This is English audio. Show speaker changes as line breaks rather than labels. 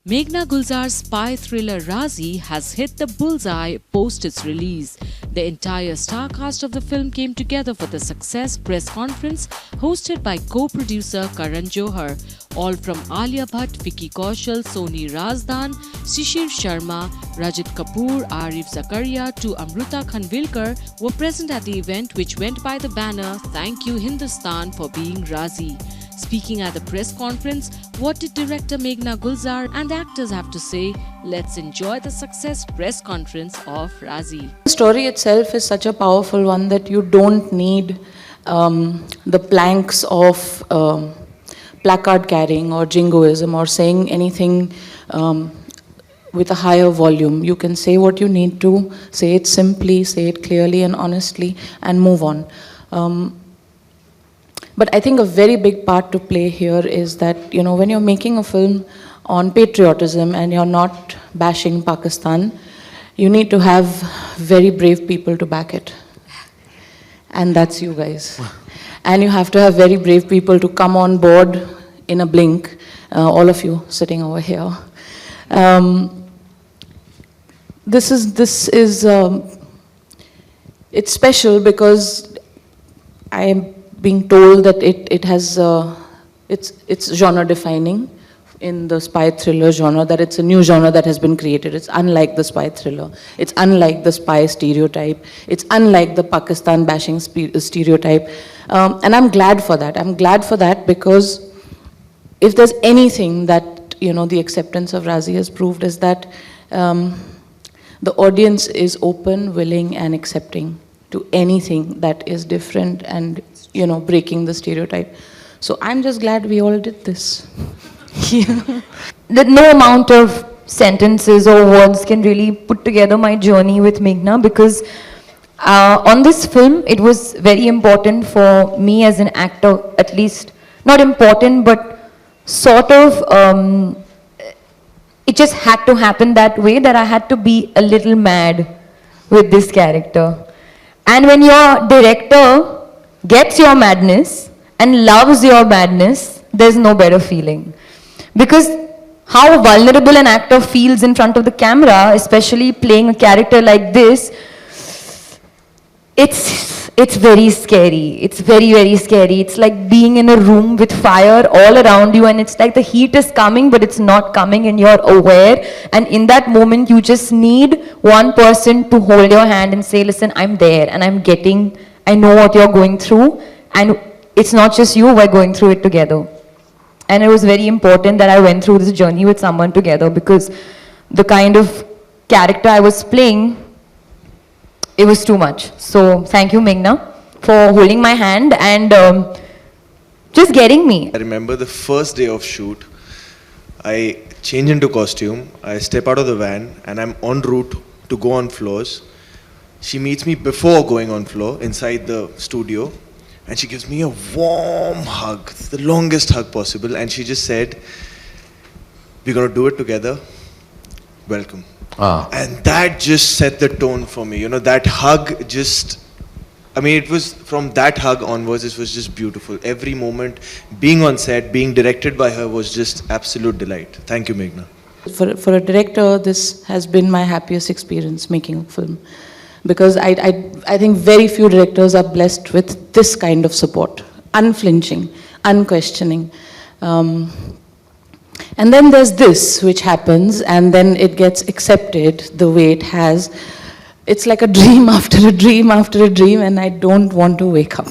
Meghna Gulzar's spy thriller Razi has hit the bullseye post its release. The entire star cast of the film came together for the success press conference hosted by co-producer Karan Johar. All from Alia Bhatt, Vicky Kaushal, Soni Razdan, Shishir Sharma, Rajit Kapoor, Arif Zakaria to Amruta Khanvilkar were present at the event, which went by the banner "Thank you Hindustan for being Razi." Speaking at the press conference, what did director Meghna Gulzar and the actors have to say? Let's enjoy the success press conference of Razi.
The story itself is such a powerful one that you don't need the planks of placard carrying or jingoism or saying anything with a higher volume. You can say what you need to, say it simply, say it clearly and honestly, and move on. But I think a very big part to play here is that, you know, when you're making a film on patriotism and you're not bashing Pakistan, you need to have very brave people to back it. And that's you guys. And you have to have very brave people to come on board in a blink, all of you sitting over here. This is it's special because I am being told that it's genre defining in the spy thriller genre, that it's a new genre that has been created. It's unlike the spy thriller. It's unlike the spy stereotype. It's unlike the Pakistan bashing stereotype. And I'm glad for that. I'm glad for that because if there's anything that, you know, the acceptance of Razi has proved is that the audience is open, willing and accepting to anything that is different and, you know, breaking the stereotype. So I'm just glad we all did this.
Yeah. That no amount of sentences or words can really put together my journey with Meghna, because on this film it was very important for me as an actor, at least not important but sort of it just had to happen that way, that I had to be a little mad with this character. And when your director gets your madness and loves your madness, there's no better feeling. Because how vulnerable an actor feels in front of the camera, especially playing a character like this, it's very scary. It's very, very scary. It's like being in a room with fire all around you, and it's like the heat is coming but it's not coming and you're aware, and in that moment you just need one person to hold your hand and say, listen, I'm there and I know what you're going through, and it's not just you, we're going through it together. And it was very important that I went through this journey with someone together, because the kind of character I was playing, it was too much. So thank you, Meghna, for holding my hand and just getting me.
I remember the first day of shoot, I change into costume, I step out of the van and I'm en route to go on floors. She meets me before going on floor inside the studio and she gives me a warm hug, the longest hug possible, and she just said, we're going to do it together, welcome. And that just set the tone for me, you know, that hug just, I mean, it was from that hug onwards, it was just beautiful. Every moment, being on set, being directed by her was just absolute delight. Thank you, Meghna.
For a director, this has been my happiest experience making a film. Because I think very few directors are blessed with this kind of support, unflinching, unquestioning. And then there's this, which happens, and then it gets accepted the way it has. It's like a dream after a dream after a dream, and I don't want to wake up.